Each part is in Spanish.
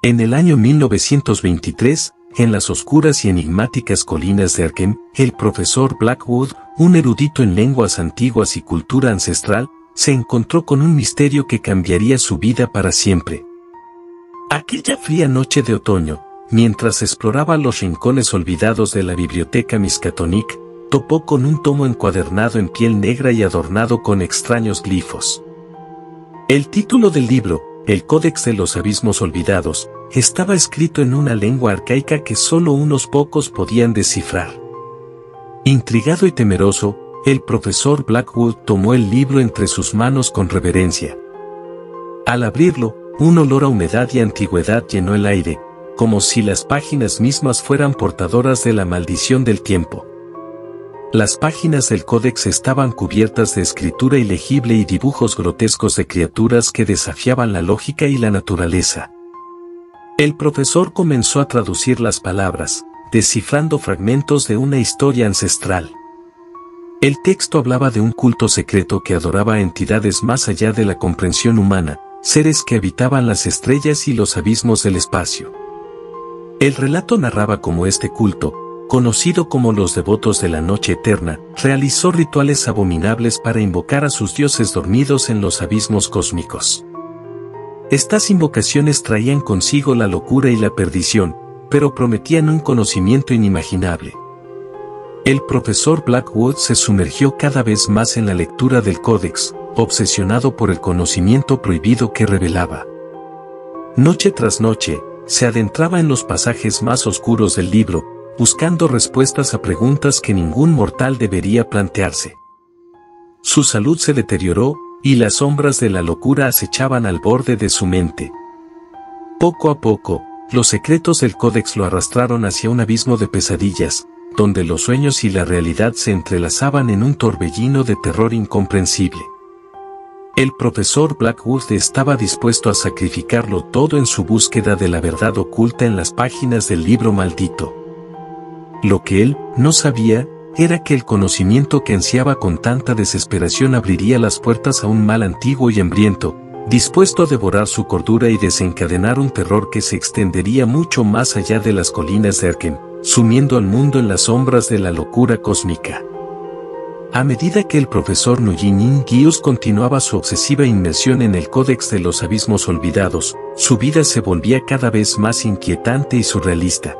En el año 1923, en las oscuras y enigmáticas colinas de Arkham, el profesor Blackwood, un erudito en lenguas antiguas y cultura ancestral, se encontró con un misterio que cambiaría su vida para siempre. Aquella fría noche de otoño, mientras exploraba los rincones olvidados de la biblioteca Miskatonic, topó con un tomo encuadernado en piel negra y adornado con extraños glifos. El título del libro, El Códex de los Abismos Olvidados, estaba escrito en una lengua arcaica que solo unos pocos podían descifrar. Intrigado y temeroso, el profesor Blackwood tomó el libro entre sus manos con reverencia. Al abrirlo, un olor a humedad y antigüedad llenó el aire, como si las páginas mismas fueran portadoras de la maldición del tiempo. Las páginas del códex estaban cubiertas de escritura ilegible y dibujos grotescos de criaturas que desafiaban la lógica y la naturaleza. El profesor comenzó a traducir las palabras, descifrando fragmentos de una historia ancestral. El texto hablaba de un culto secreto que adoraba a entidades más allá de la comprensión humana, seres que habitaban las estrellas y los abismos del espacio. El relato narraba cómo este culto, conocido como los devotos de la noche eterna, realizó rituales abominables para invocar a sus dioses dormidos en los abismos cósmicos. Estas invocaciones traían consigo la locura y la perdición, pero prometían un conocimiento inimaginable. El profesor Blackwood se sumergió cada vez más en la lectura del códex, obsesionado por el conocimiento prohibido que revelaba. Noche tras noche, se adentraba en los pasajes más oscuros del libro, buscando respuestas a preguntas que ningún mortal debería plantearse. Su salud se deterioró, y las sombras de la locura acechaban al borde de su mente. Poco a poco, los secretos del códex lo arrastraron hacia un abismo de pesadillas, donde los sueños y la realidad se entrelazaban en un torbellino de terror incomprensible. El profesor Blackwood estaba dispuesto a sacrificarlo todo en su búsqueda de la verdad oculta en las páginas del libro maldito. Lo que él no sabía era que el conocimiento que ansiaba con tanta desesperación abriría las puertas a un mal antiguo y hambriento, dispuesto a devorar su cordura y desencadenar un terror que se extendería mucho más allá de las colinas de Arkham, sumiendo al mundo en las sombras de la locura cósmica. A medida que el profesor Nugent Gius continuaba su obsesiva inmersión en el Códex de los Abismos Olvidados, su vida se volvía cada vez más inquietante y surrealista.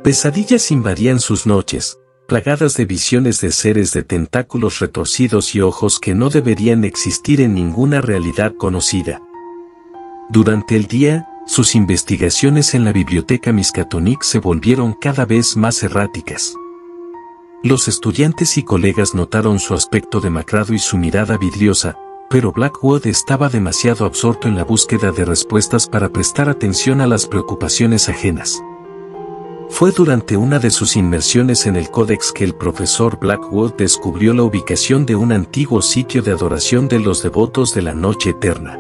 Pesadillas invadían sus noches, plagadas de visiones de seres de tentáculos retorcidos y ojos que no deberían existir en ninguna realidad conocida. Durante el día, sus investigaciones en la biblioteca Miskatonic se volvieron cada vez más erráticas. Los estudiantes y colegas notaron su aspecto demacrado y su mirada vidriosa, pero Blackwood estaba demasiado absorto en la búsqueda de respuestas para prestar atención a las preocupaciones ajenas. Fue durante una de sus inmersiones en el códex que el profesor Blackwood descubrió la ubicación de un antiguo sitio de adoración de los devotos de la noche eterna.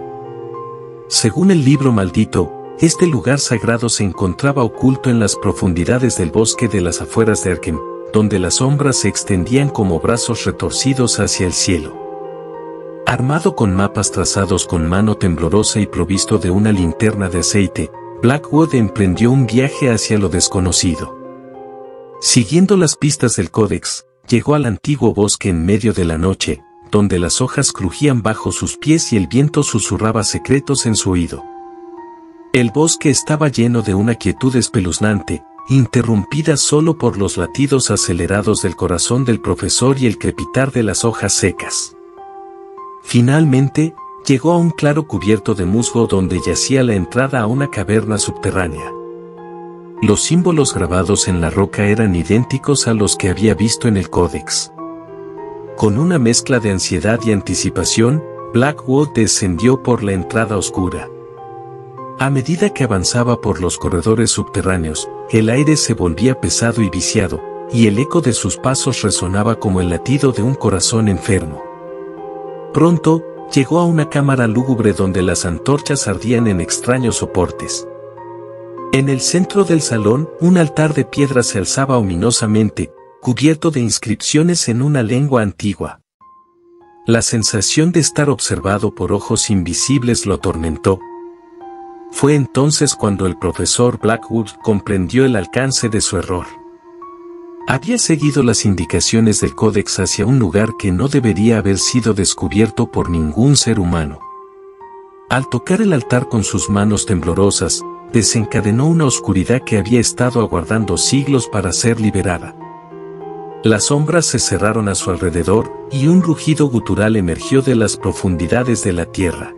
Según el libro maldito, este lugar sagrado se encontraba oculto en las profundidades del bosque de las afueras de Arkham, donde las sombras se extendían como brazos retorcidos hacia el cielo. Armado con mapas trazados con mano temblorosa y provisto de una linterna de aceite, Blackwood emprendió un viaje hacia lo desconocido. Siguiendo las pistas del códex, llegó al antiguo bosque en medio de la noche, donde las hojas crujían bajo sus pies y el viento susurraba secretos en su oído. El bosque estaba lleno de una quietud espeluznante, interrumpida solo por los latidos acelerados del corazón del profesor y el crepitar de las hojas secas. Finalmente, llegó a un claro cubierto de musgo donde yacía la entrada a una caverna subterránea. Los símbolos grabados en la roca eran idénticos a los que había visto en el códex. Con una mezcla de ansiedad y anticipación, Blackwood descendió por la entrada oscura. A medida que avanzaba por los corredores subterráneos, el aire se volvía pesado y viciado, y el eco de sus pasos resonaba como el latido de un corazón enfermo. Pronto, llegó a una cámara lúgubre donde las antorchas ardían en extraños soportes. En el centro del salón, un altar de piedra se alzaba ominosamente, cubierto de inscripciones en una lengua antigua. La sensación de estar observado por ojos invisibles lo atormentó. Fue entonces cuando el profesor Blackwood comprendió el alcance de su error. Había seguido las indicaciones del Códex hacia un lugar que no debería haber sido descubierto por ningún ser humano. Al tocar el altar con sus manos temblorosas, desencadenó una oscuridad que había estado aguardando siglos para ser liberada. Las sombras se cerraron a su alrededor, y un rugido gutural emergió de las profundidades de la tierra.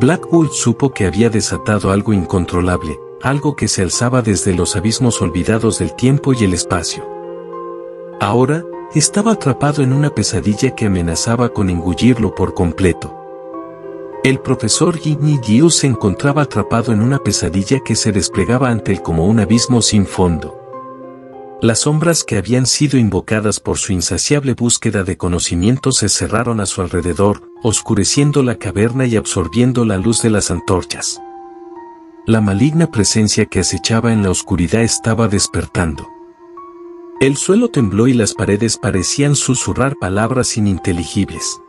Blackwood supo que había desatado algo incontrolable, algo que se alzaba desde los abismos olvidados del tiempo y el espacio. Ahora, estaba atrapado en una pesadilla que amenazaba con engullirlo por completo. El profesor Ginny Liu se encontraba atrapado en una pesadilla que se desplegaba ante él como un abismo sin fondo. Las sombras que habían sido invocadas por su insaciable búsqueda de conocimiento se cerraron a su alrededor, oscureciendo la caverna y absorbiendo la luz de las antorchas. La maligna presencia que acechaba en la oscuridad estaba despertando. El suelo tembló y las paredes parecían susurrar palabras ininteligibles.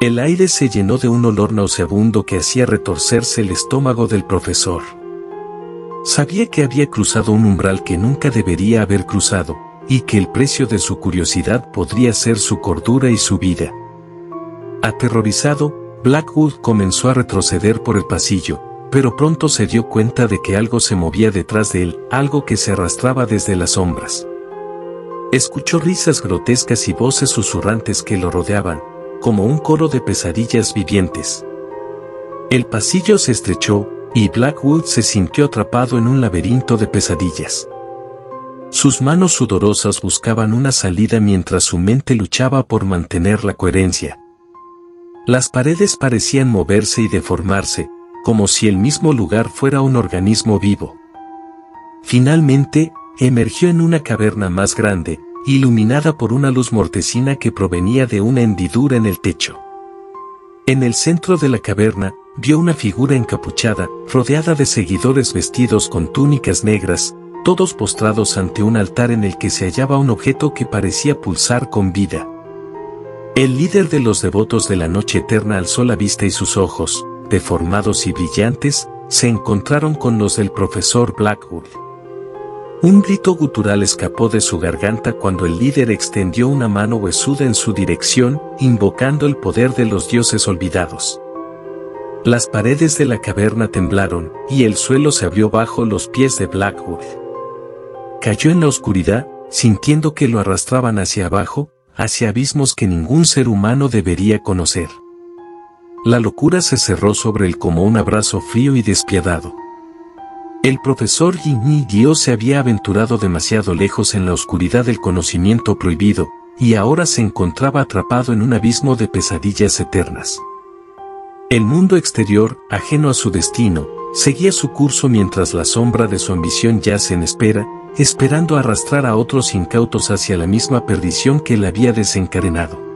El aire se llenó de un olor nauseabundo que hacía retorcerse el estómago del profesor. Sabía que había cruzado un umbral que nunca debería haber cruzado, y que el precio de su curiosidad podría ser su cordura y su vida. Aterrorizado, Blackwood comenzó a retroceder por el pasillo, pero pronto se dio cuenta de que algo se movía detrás de él, algo que se arrastraba desde las sombras. Escuchó risas grotescas y voces susurrantes que lo rodeaban, como un coro de pesadillas vivientes. El pasillo se estrechó, y Blackwood se sintió atrapado en un laberinto de pesadillas. Sus manos sudorosas buscaban una salida mientras su mente luchaba por mantener la coherencia. Las paredes parecían moverse y deformarse, como si el mismo lugar fuera un organismo vivo. Finalmente, emergió en una caverna más grande, iluminada por una luz mortecina que provenía de una hendidura en el techo. En el centro de la caverna, vio una figura encapuchada, rodeada de seguidores vestidos con túnicas negras, todos postrados ante un altar en el que se hallaba un objeto que parecía pulsar con vida. El líder de los devotos de la noche eterna alzó la vista y sus ojos, deformados y brillantes, se encontraron con los del profesor Blackwood. Un grito gutural escapó de su garganta cuando el líder extendió una mano huesuda en su dirección, invocando el poder de los dioses olvidados. Las paredes de la caverna temblaron, y el suelo se abrió bajo los pies de Blackwood. Cayó en la oscuridad, sintiendo que lo arrastraban hacia abajo, hacia abismos que ningún ser humano debería conocer. La locura se cerró sobre él como un abrazo frío y despiadado. El profesor Ginny Liu se había aventurado demasiado lejos en la oscuridad del conocimiento prohibido, y ahora se encontraba atrapado en un abismo de pesadillas eternas. El mundo exterior, ajeno a su destino, seguía su curso mientras la sombra de su ambición yace en espera, esperando arrastrar a otros incautos hacia la misma perdición que la había desencadenado.